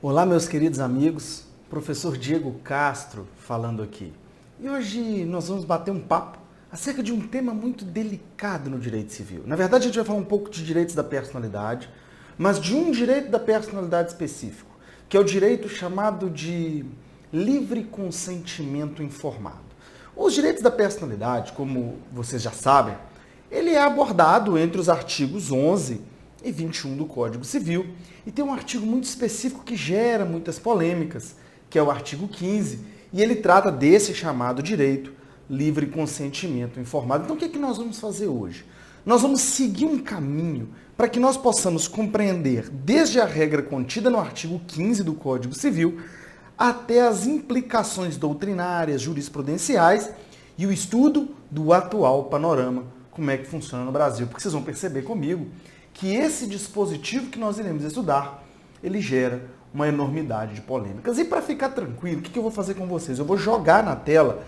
Olá, meus queridos amigos, professor Diego Castro falando aqui. E hoje nós vamos bater um papo acerca de um tema muito delicado no direito civil. Na verdade, a gente vai falar um pouco de direitos da personalidade, mas de um direito da personalidade específico, que é o direito chamado de livre consentimento informado. Os direitos da personalidade, como vocês já sabem, ele é abordado entre os artigos 11 e 21 do Código Civil, e tem um artigo muito específico que gera muitas polêmicas, que é o artigo 15, e ele trata desse chamado direito livre consentimento informado. Então o que é que nós vamos fazer hoje? Nós vamos seguir um caminho para que nós possamos compreender desde a regra contida no artigo 15 do Código Civil até as implicações doutrinárias, jurisprudenciais e o estudo do atual panorama, como é que funciona no Brasil. Porque vocês vão perceber comigo que esse dispositivo que nós iremos estudar, ele gera uma enormidade de polêmicas. E para ficar tranquilo, o que eu vou fazer com vocês? Eu vou jogar na tela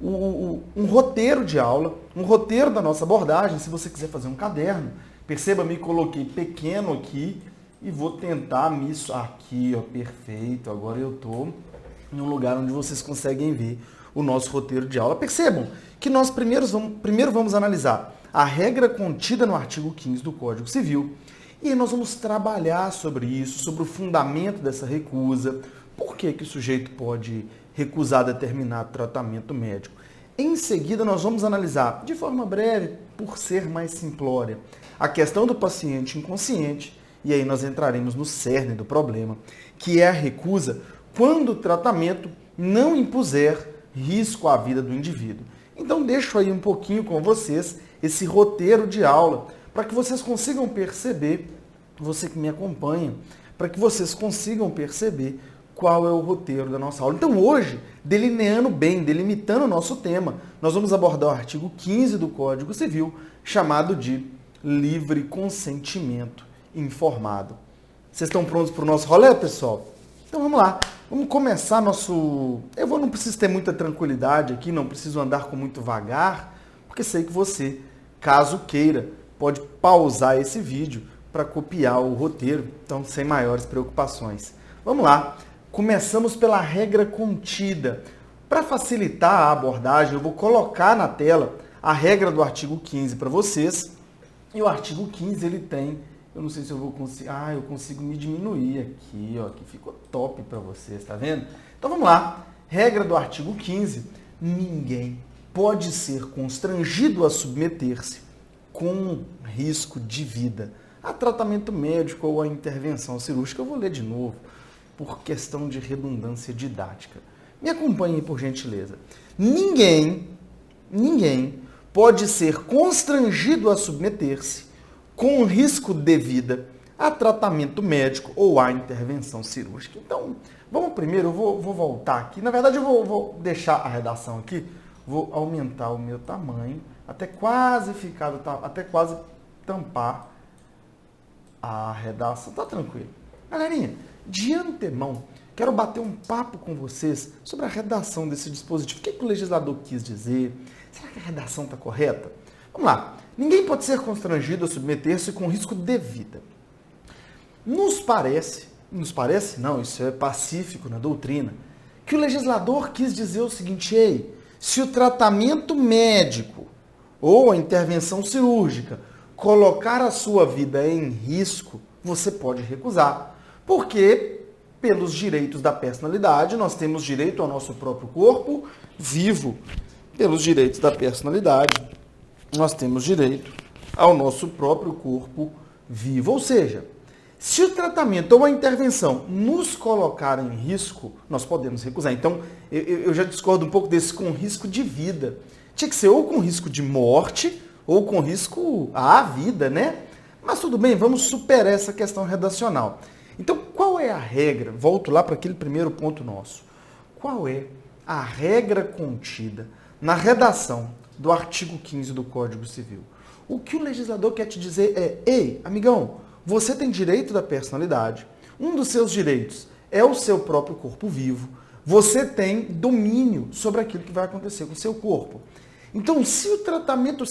um roteiro de aula, um roteiro da nossa abordagem. Se você quiser fazer um caderno, perceba, me coloquei pequeno aqui e vou tentar isso aqui, ó, perfeito. Agora eu estou em um lugar onde vocês conseguem ver o nosso roteiro de aula. Percebam que nós primeiro vamos analisar a regra contida no artigo 15 do Código Civil, e aí nós vamos trabalhar sobre isso, sobre o fundamento dessa recusa, por que o sujeito pode recusar determinado tratamento médico. Em seguida, nós vamos analisar, de forma breve, por ser mais simplória, a questão do paciente inconsciente, e aí nós entraremos no cerne do problema, que é a recusa quando o tratamento não impuser risco à vida do indivíduo. Então, deixo aí um pouquinho com vocês esse roteiro de aula, para que vocês consigam perceber, você que me acompanha, para que vocês consigam perceber qual é o roteiro da nossa aula. Então hoje, delineando bem, delimitando o nosso tema, nós vamos abordar o artigo 15 do Código Civil, chamado de livre consentimento informado. Vocês estão prontos para o nosso rolê, pessoal? Então vamos lá, vamos começar nosso... não preciso ter muita tranquilidade aqui, não preciso andar com muito vagar, porque sei que você, caso queira, pode pausar esse vídeo para copiar o roteiro, então sem maiores preocupações. Vamos lá, começamos pela regra contida. Para facilitar a abordagem, eu vou colocar na tela a regra do artigo 15 para vocês, e o artigo 15 ele tem, eu não sei se eu vou conseguir, eu consigo me diminuir aqui, ó, que ficou top para vocês, tá vendo? Então vamos lá, regra do artigo 15, ninguém pode ser constrangido a submeter-se com risco de vida a tratamento médico ou a intervenção cirúrgica. Eu vou ler de novo, por questão de redundância didática. Me acompanhem, por gentileza. Ninguém pode ser constrangido a submeter-se com risco de vida a tratamento médico ou a intervenção cirúrgica. Então, vamos primeiro, eu vou voltar aqui. Na verdade, eu vou deixar a redação aqui. Vou aumentar o meu tamanho até quase tampar a redação. Tá tranquilo. Galerinha, de antemão, quero bater um papo com vocês sobre a redação desse dispositivo. O que o legislador quis dizer? Será que a redação está correta? Vamos lá. Ninguém pode ser constrangido a submeter-se com risco de vida. Nos parece não, isso é pacífico na doutrina, que o legislador quis dizer o seguinte: se o tratamento médico ou a intervenção cirúrgica colocar a sua vida em risco, você pode recusar. Porque, pelos direitos da personalidade, nós temos direito ao nosso próprio corpo vivo. Pelos direitos da personalidade, nós temos direito ao nosso próprio corpo vivo. Ou seja, se o tratamento ou a intervenção nos colocar em risco, nós podemos recusar. Então, eu já discordo um pouco desse com risco de vida. Tinha que ser ou com risco de morte, ou com risco à vida, né? Mas tudo bem, vamos superar essa questão redacional. Então, qual é a regra? Volto lá para aquele primeiro ponto nosso. Qual é a regra contida na redação do artigo 15 do Código Civil? O que o legislador quer te dizer é: ei, amigão, você tem direito da personalidade, um dos seus direitos é o seu próprio corpo vivo, você tem domínio sobre aquilo que vai acontecer com o seu corpo. Então, se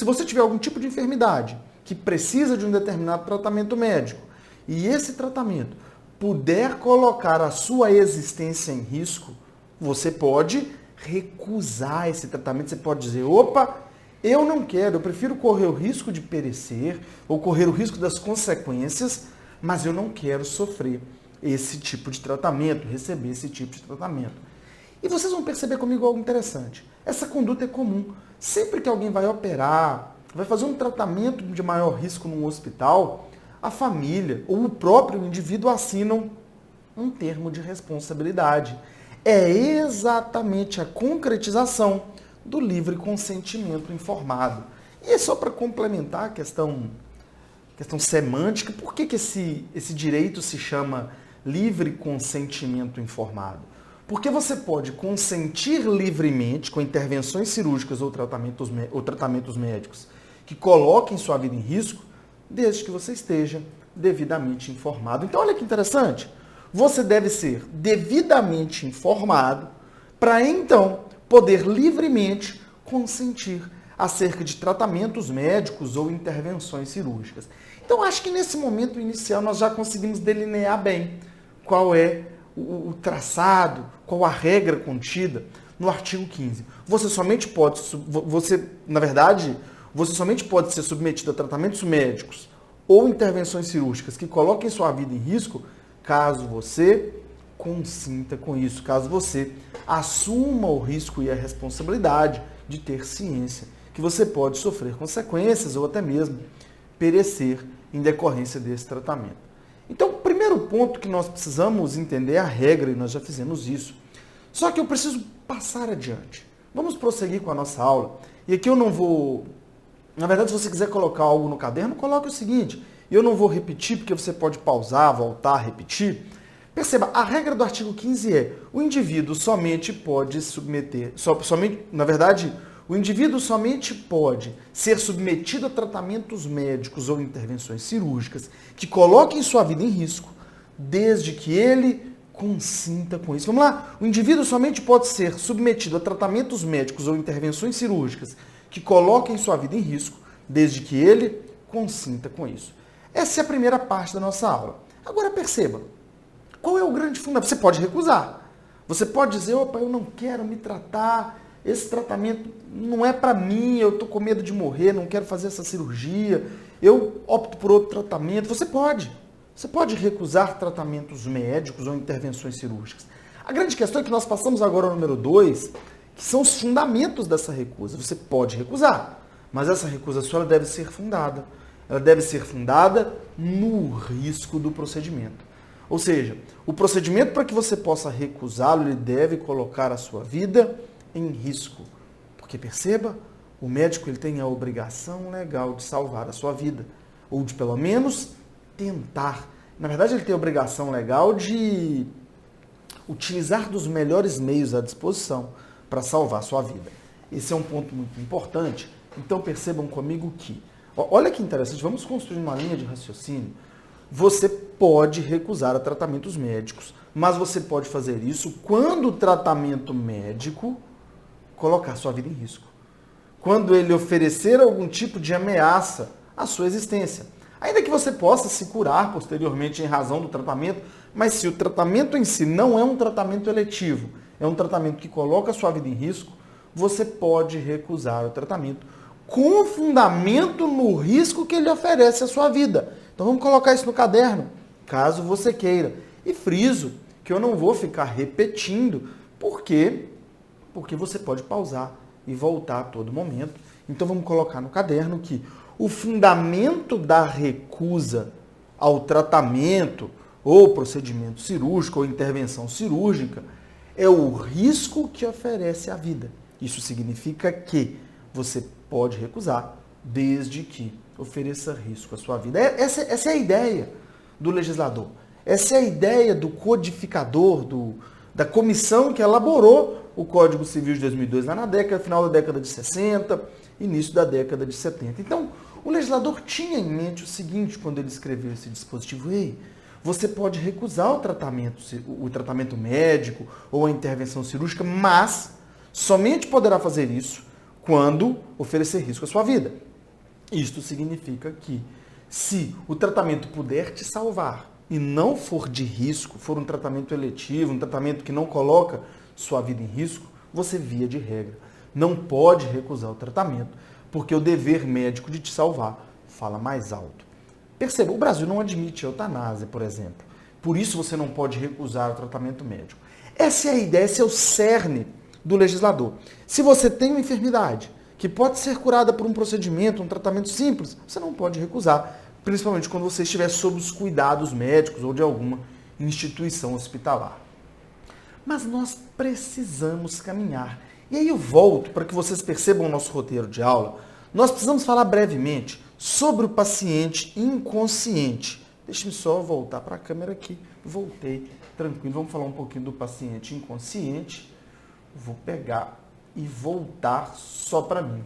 você tiver algum tipo de enfermidade que precisa de um determinado tratamento médico, e esse tratamento puder colocar a sua existência em risco, você pode recusar esse tratamento. Você pode dizer, opa, eu não quero, eu prefiro correr o risco de perecer ou correr o risco das consequências, mas eu não quero sofrer esse tipo de tratamento, receber esse tipo de tratamento. E vocês vão perceber comigo algo interessante. Essa conduta é comum. Sempre que alguém vai operar, vai fazer um tratamento de maior risco num hospital, a família ou o próprio indivíduo assinam um termo de responsabilidade. É exatamente a concretização do livre consentimento informado. E é só para complementar a questão semântica, por que esse direito se chama livre consentimento informado? Porque você pode consentir livremente com intervenções cirúrgicas ou tratamentos médicos que coloquem sua vida em risco, desde que você esteja devidamente informado. Então, olha que interessante. Você deve ser devidamente informado para, então, poder livremente consentir acerca de tratamentos médicos ou intervenções cirúrgicas. Então, acho que nesse momento inicial nós já conseguimos delinear bem qual é o traçado, qual a regra contida no artigo 15. Você somente pode ser submetido a tratamentos médicos ou intervenções cirúrgicas que coloquem sua vida em risco caso você consinta com isso, caso você assuma o risco e a responsabilidade de ter ciência que você pode sofrer consequências ou até mesmo perecer em decorrência desse tratamento. Então, o primeiro ponto que nós precisamos entender é a regra, e nós já fizemos isso. Só que eu preciso passar adiante. Vamos prosseguir com a nossa aula. E aqui eu não vou... Na verdade, se você quiser colocar algo no caderno, coloque o seguinte. Eu não vou repetir, porque você pode pausar, voltar, repetir. Perceba, a regra do artigo 15 é: o indivíduo somente pode o indivíduo somente pode ser submetido a tratamentos médicos ou intervenções cirúrgicas que coloquem sua vida em risco, desde que ele consinta com isso. Vamos lá? O indivíduo somente pode ser submetido a tratamentos médicos ou intervenções cirúrgicas que coloquem sua vida em risco, desde que ele consinta com isso. Essa é a primeira parte da nossa aula. Agora perceba, qual é o grande fundamento? Você pode recusar. Você pode dizer, opa, eu não quero me tratar, esse tratamento não é para mim, eu estou com medo de morrer, não quero fazer essa cirurgia, eu opto por outro tratamento. Você pode recusar tratamentos médicos ou intervenções cirúrgicas. A grande questão é que nós passamos agora ao número 2, que são os fundamentos dessa recusa. Você pode recusar, mas essa recusa sua deve ser fundada. Ela deve ser fundada no risco do procedimento. Ou seja, o procedimento, para que você possa recusá-lo, ele deve colocar a sua vida em risco. Porque perceba, o médico ele tem a obrigação legal de salvar a sua vida. Ou de pelo menos tentar. Na verdade, ele tem a obrigação legal de utilizar dos melhores meios à disposição para salvar a sua vida. Esse é um ponto muito importante. Então percebam comigo que, olha que interessante, vamos construir uma linha de raciocínio. Você pode recusar a tratamentos médicos, mas você pode fazer isso quando o tratamento médico colocar sua vida em risco. Quando ele oferecer algum tipo de ameaça à sua existência. Ainda que você possa se curar posteriormente em razão do tratamento, mas se o tratamento em si não é um tratamento eletivo, é um tratamento que coloca a sua vida em risco, você pode recusar o tratamento com fundamento no risco que ele oferece à sua vida. Então vamos colocar isso no caderno, caso você queira. E friso que eu não vou ficar repetindo, porque você pode pausar e voltar a todo momento. Então vamos colocar no caderno que o fundamento da recusa ao tratamento ou procedimento cirúrgico ou intervenção cirúrgica é o risco que oferece à vida. Isso significa que você pode recusar desde que ofereça risco à sua vida. Essa é a ideia do legislador. Essa é a ideia do codificador, da comissão que elaborou o Código Civil de 2002, lá final da década de 60, início da década de 70. Então, o legislador tinha em mente o seguinte quando ele escreveu esse dispositivo: ei, você pode recusar o tratamento médico ou a intervenção cirúrgica, mas somente poderá fazer isso quando oferecer risco à sua vida. Isto significa que, se o tratamento puder te salvar, e não for de risco, for um tratamento eletivo, um tratamento que não coloca sua vida em risco, você, via de regra, não pode recusar o tratamento, porque o dever médico de te salvar fala mais alto. Perceba, o Brasil não admite eutanásia, por exemplo. Por isso você não pode recusar o tratamento médico. Essa é a ideia, esse é o cerne do legislador. Se você tem uma enfermidade que pode ser curada por um procedimento, um tratamento simples, você não pode recusar, principalmente quando você estiver sob os cuidados médicos ou de alguma instituição hospitalar. Mas nós precisamos caminhar. E aí eu volto para que vocês percebam o nosso roteiro de aula. Nós precisamos falar brevemente sobre o paciente inconsciente. Deixe-me só voltar para a câmera aqui. Voltei, tranquilo. Vamos falar um pouquinho do paciente inconsciente. Vou pegar e voltar só para mim.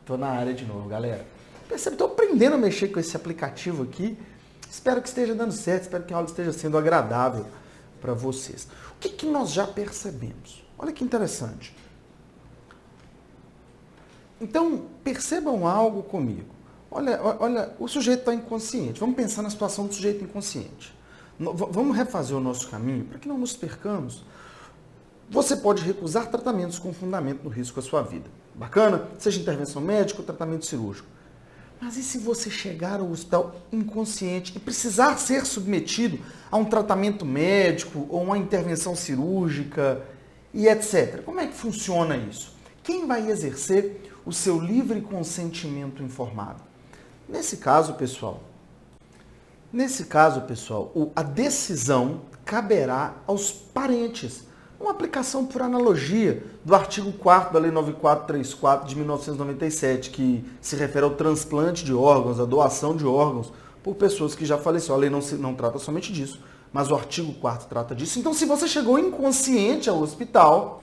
Estou na área de novo, galera. Percebe, estou aprendendo a mexer com esse aplicativo aqui. Espero que esteja dando certo, espero que a aula esteja sendo agradável para vocês. O que nós já percebemos? Olha que interessante. Então, percebam algo comigo. Olha, o sujeito está inconsciente. Vamos pensar na situação do sujeito inconsciente. Vamos refazer o nosso caminho para que não nos percamos. Você pode recusar tratamentos com fundamento no risco à sua vida. Bacana? Seja intervenção médica ou tratamento cirúrgico. Mas e se você chegar ao hospital inconsciente e precisar ser submetido a um tratamento médico ou uma intervenção cirúrgica e etc? Como é que funciona isso? Quem vai exercer o seu livre consentimento informado? Nesse caso, pessoal, a decisão caberá aos parentes. Uma aplicação por analogia do artigo 4º da Lei 9434 de 1997, que se refere ao transplante de órgãos, à doação de órgãos por pessoas que já faleceram. A lei não trata somente disso, mas o artigo 4º trata disso. Então, se você chegou inconsciente ao hospital,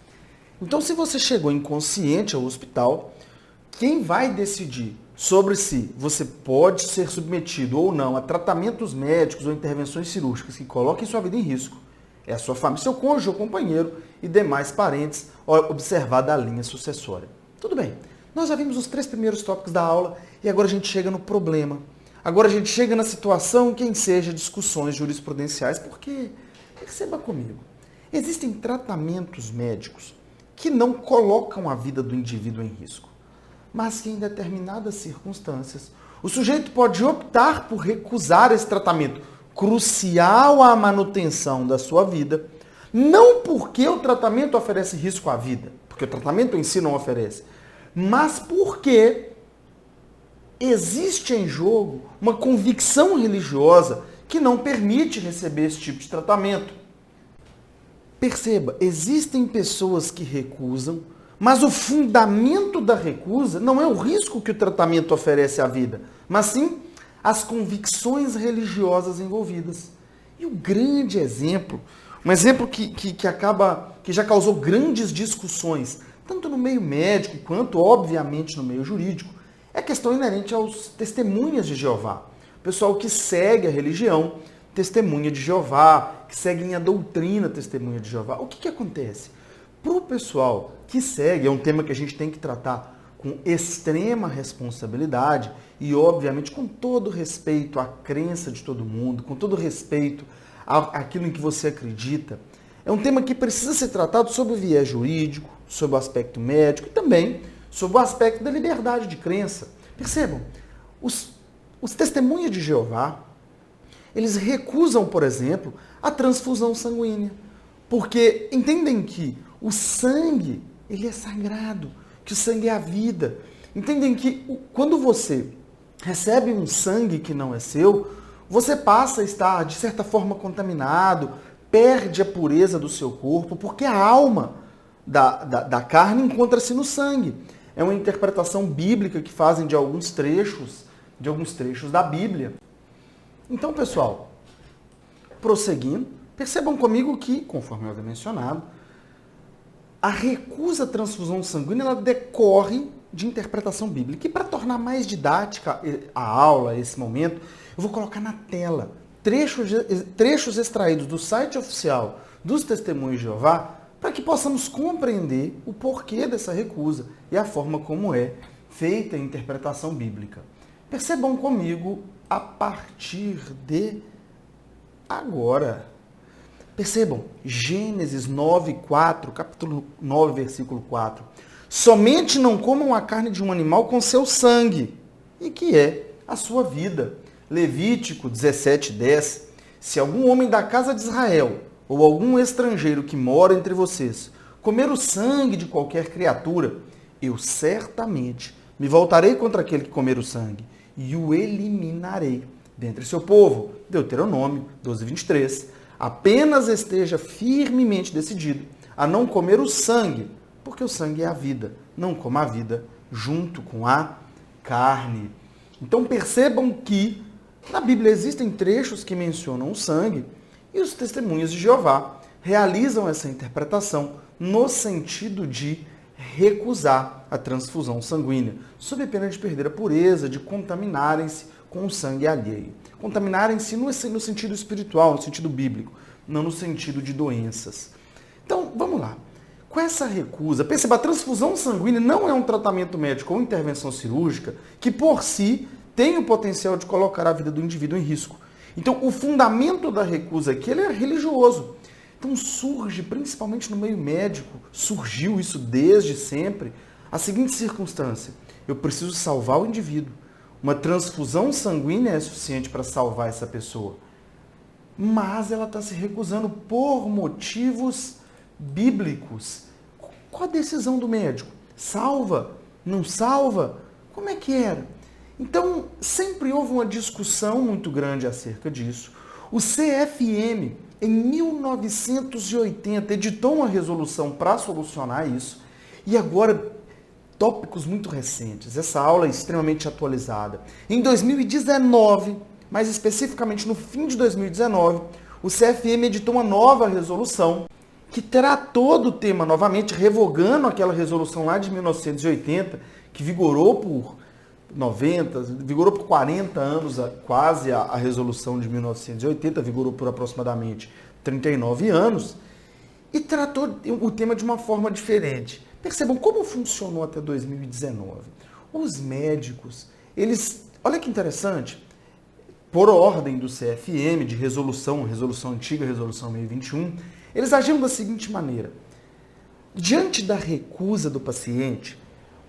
quem vai decidir sobre se você pode ser submetido ou não a tratamentos médicos ou intervenções cirúrgicas que coloquem sua vida em risco é a sua família, seu cônjuge ou companheiro e demais parentes, observada a linha sucessória. Tudo bem, nós já vimos os 3 primeiros tópicos da aula e agora a gente chega no problema. Agora a gente chega na situação que enseja discussões jurisprudenciais, porque, perceba comigo, existem tratamentos médicos que não colocam a vida do indivíduo em risco, mas que em determinadas circunstâncias o sujeito pode optar por recusar esse tratamento crucial à manutenção da sua vida, não porque o tratamento oferece risco à vida, porque o tratamento em si não oferece, mas porque existe em jogo uma convicção religiosa que não permite receber esse tipo de tratamento. Perceba, existem pessoas que recusam, mas o fundamento da recusa não é o risco que o tratamento oferece à vida, mas sim as convicções religiosas envolvidas. E o grande exemplo, um exemplo que já causou grandes discussões, tanto no meio médico quanto, obviamente, no meio jurídico, é a questão inerente aos testemunhas de Jeová. O pessoal que segue a religião testemunha de Jeová, que seguem a doutrina testemunha de Jeová. O que acontece? Para o pessoal que segue, é um tema que a gente tem que tratar com extrema responsabilidade e, obviamente, com todo respeito à crença de todo mundo, com todo respeito àquilo em que você acredita. É um tema que precisa ser tratado sob o viés jurídico, sob o aspecto médico e também sob o aspecto da liberdade de crença. Percebam, os testemunhas de Jeová, eles recusam, por exemplo, a transfusão sanguínea, porque entendem que o sangue, ele é sagrado, que o sangue é a vida. Entendem que quando você recebe um sangue que não é seu, você passa a estar, de certa forma, contaminado, perde a pureza do seu corpo, porque a alma da carne encontra-se no sangue. É uma interpretação bíblica que fazem de alguns trechos da Bíblia. Então, pessoal, prosseguindo, percebam comigo que, conforme eu havia mencionado, a recusa à transfusão sanguínea ela decorre de interpretação bíblica. E para tornar mais didática a aula, esse momento, eu vou colocar na tela trechos extraídos do site oficial dos Testemunhos de Jeová para que possamos compreender o porquê dessa recusa e a forma como é feita a interpretação bíblica. Percebam comigo a partir de agora. Percebam, Gênesis 9:4, capítulo 9, versículo 4. Somente não comam a carne de um animal com seu sangue, e que é a sua vida. Levítico 17:10. Se algum homem da casa de Israel, ou algum estrangeiro que mora entre vocês, comer o sangue de qualquer criatura, eu certamente me voltarei contra aquele que comer o sangue, e o eliminarei dentre seu povo. Deuteronômio 12:23. Apenas esteja firmemente decidido a não comer o sangue, porque o sangue é a vida. Não coma a vida junto com a carne. Então percebam que na Bíblia existem trechos que mencionam o sangue e os testemunhas de Jeová realizam essa interpretação no sentido de recusar a transfusão sanguínea, sob pena de perder a pureza, de contaminarem-se com o sangue alheio. Contaminarem-se no sentido espiritual, no sentido bíblico, não no sentido de doenças. Então, vamos lá. Com essa recusa, perceba, a transfusão sanguínea não é um tratamento médico ou intervenção cirúrgica que, por si, tem o potencial de colocar a vida do indivíduo em risco. Então, o fundamento da recusa aqui ele é religioso. Então, surge, principalmente no meio médico, surgiu isso desde sempre, a seguinte circunstância: eu preciso salvar o indivíduo. Uma transfusão sanguínea é suficiente para salvar essa pessoa. Mas ela está se recusando por motivos bíblicos. Qual a decisão do médico? Salva? Não salva? Como é que era? Então, sempre houve uma discussão muito grande acerca disso. O CFM, em 1980, editou uma resolução para solucionar isso. E agora, tópicos muito recentes. Essa aula é extremamente atualizada. Em 2019, mais especificamente no fim de 2019, o CFM editou uma nova resolução que tratou do tema novamente, revogando aquela resolução lá de 1980, que vigorou por 40 anos, quase a resolução de 1980, vigorou por aproximadamente 39 anos, e tratou o tema de uma forma diferente. Percebam como funcionou até 2019. Os médicos, olha que interessante, por ordem do CFM, de resolução antiga, resolução 1021, eles agiam da seguinte maneira: diante da recusa do paciente,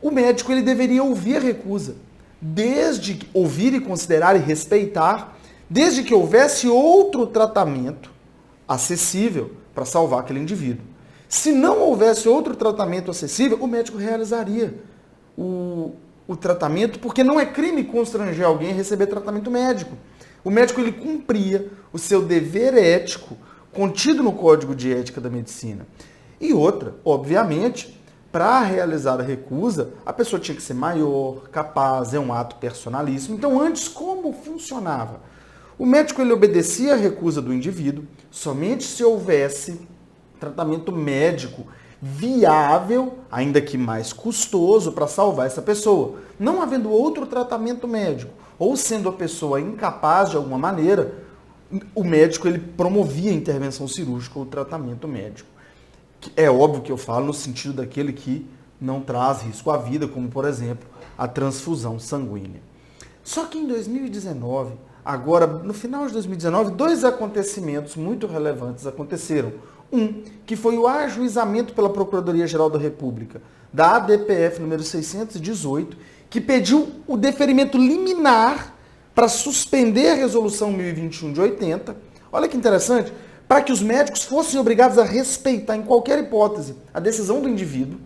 o médico ele deveria ouvir a recusa, desde ouvir e considerar e respeitar, desde que houvesse outro tratamento acessível para salvar aquele indivíduo. Se não houvesse outro tratamento acessível, o médico realizaria o tratamento, porque não é crime constranger alguém a receber tratamento médico. O médico ele cumpria o seu dever ético contido no Código de Ética da Medicina. E outra, obviamente, para realizar a recusa, a pessoa tinha que ser maior, capaz, é um ato personalíssimo. Então, antes, como funcionava? O médico ele obedecia à recusa do indivíduo somente se houvesse tratamento médico viável, ainda que mais custoso, para salvar essa pessoa. Não havendo outro tratamento médico, ou sendo a pessoa incapaz de alguma maneira, o médico ele promovia a intervenção cirúrgica ou tratamento médico. É óbvio que eu falo no sentido daquele que não traz risco à vida, como, por exemplo, a transfusão sanguínea. Só que em 2019, agora, no final de 2019, dois acontecimentos muito relevantes aconteceram. Um, que foi o ajuizamento pela Procuradoria-Geral da República da ADPF número 618, que pediu o deferimento liminar para suspender a resolução 1021 de 80. Olha que interessante, para que os médicos fossem obrigados a respeitar, em qualquer hipótese, a decisão do indivíduo.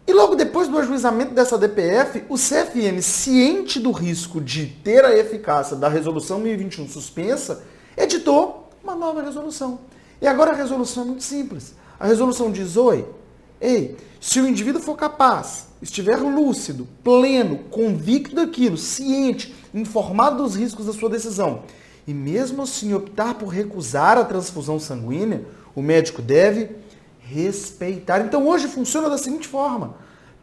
E logo depois do ajuizamento dessa ADPF, o CFM, ciente do risco de ter a eficácia da resolução 1021 suspensa, editou uma nova resolução. E agora a resolução é muito simples. A resolução diz: se o indivíduo for capaz, estiver lúcido, pleno, convicto daquilo, ciente, informado dos riscos da sua decisão, e mesmo assim optar por recusar a transfusão sanguínea, o médico deve respeitar. Então hoje funciona da seguinte forma,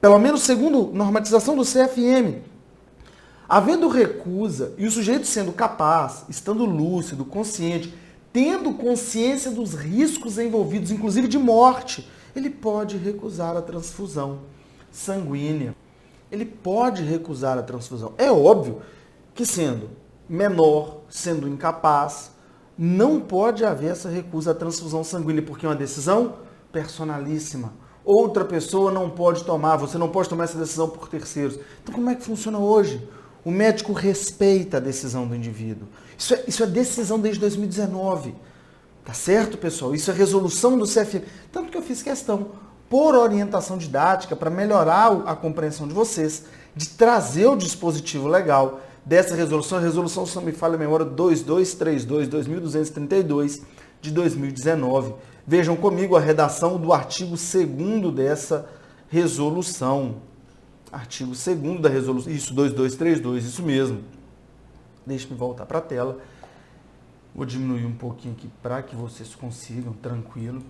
pelo menos segundo normatização do CFM, havendo recusa e o sujeito sendo capaz, estando lúcido, consciente, tendo consciência dos riscos envolvidos, inclusive de morte, ele pode recusar a transfusão sanguínea. Ele pode recusar a transfusão. É óbvio que sendo menor, sendo incapaz, não pode haver essa recusa à transfusão sanguínea, porque é uma decisão personalíssima. Outra pessoa não pode tomar, você não pode tomar essa decisão por terceiros. Então como é que funciona hoje? O médico respeita a decisão do indivíduo. Isso é decisão desde 2019. Tá certo, pessoal? Isso é resolução do CFM. Tanto que eu fiz questão, por orientação didática, para melhorar a compreensão de vocês, de trazer o dispositivo legal dessa resolução, a resolução, se não me falha a memória, 2232, 2232 de 2019. Vejam comigo a redação do artigo 2º dessa resolução. Artigo 2º da resolução, isso, 2232, isso mesmo. Deixe-me voltar para a tela. Vou diminuir um pouquinho aqui para que vocês consigam, tranquilo.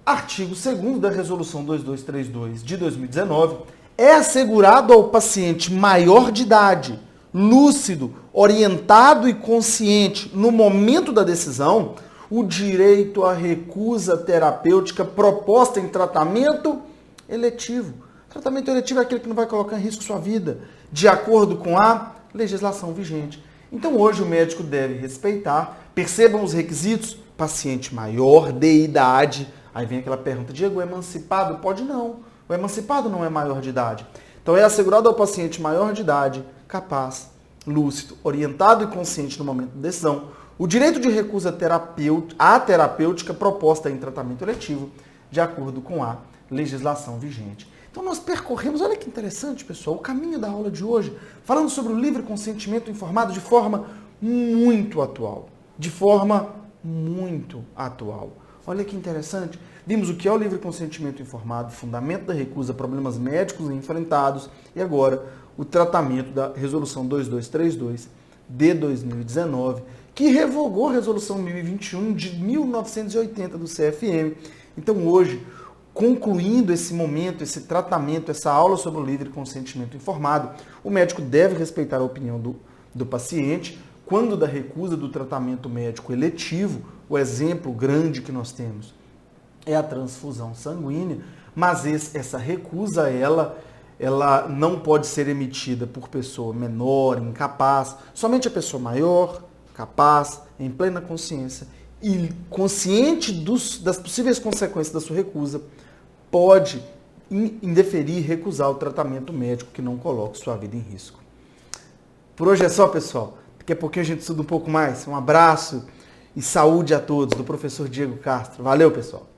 Artigo 2º da resolução 2232 de 2019. É assegurado ao paciente maior de idade, lúcido, orientado e consciente no momento da decisão, o direito à recusa terapêutica proposta em tratamento eletivo. Tratamento eletivo é aquele que não vai colocar em risco sua vida, de acordo com a legislação vigente. Então hoje o médico deve respeitar, percebam os requisitos, paciente maior de idade. Aí vem aquela pergunta, Diego, o emancipado? Pode não. O emancipado não é maior de idade. Então é assegurado ao paciente maior de idade, capaz, lúcido, orientado e consciente no momento da decisão, o direito de recusa terapêutica proposta em tratamento eletivo, de acordo com a legislação vigente. Então nós percorremos, olha que interessante, pessoal, o caminho da aula de hoje, falando sobre o livre consentimento informado de forma muito atual. De forma muito atual. Olha que interessante. Vimos o que é o livre consentimento informado, fundamento da recusa, problemas médicos enfrentados e agora o tratamento da resolução 2232 de 2019, que revogou a resolução 1021 de 1980 do CFM. Então hoje, concluindo esse momento, esse tratamento, essa aula sobre o livre consentimento informado, o médico deve respeitar a opinião do paciente quando da recusa do tratamento médico eletivo. O exemplo grande que nós temos é a transfusão sanguínea, mas essa recusa, ela não pode ser emitida por pessoa menor, incapaz. Somente a pessoa maior, capaz, em plena consciência e consciente das possíveis consequências da sua recusa, pode indeferir e recusar o tratamento médico que não coloque sua vida em risco. Por hoje é só, pessoal. Daqui a pouquinho a gente estuda um pouco mais. Um abraço e saúde a todos, do professor Diego Castro. Valeu, pessoal!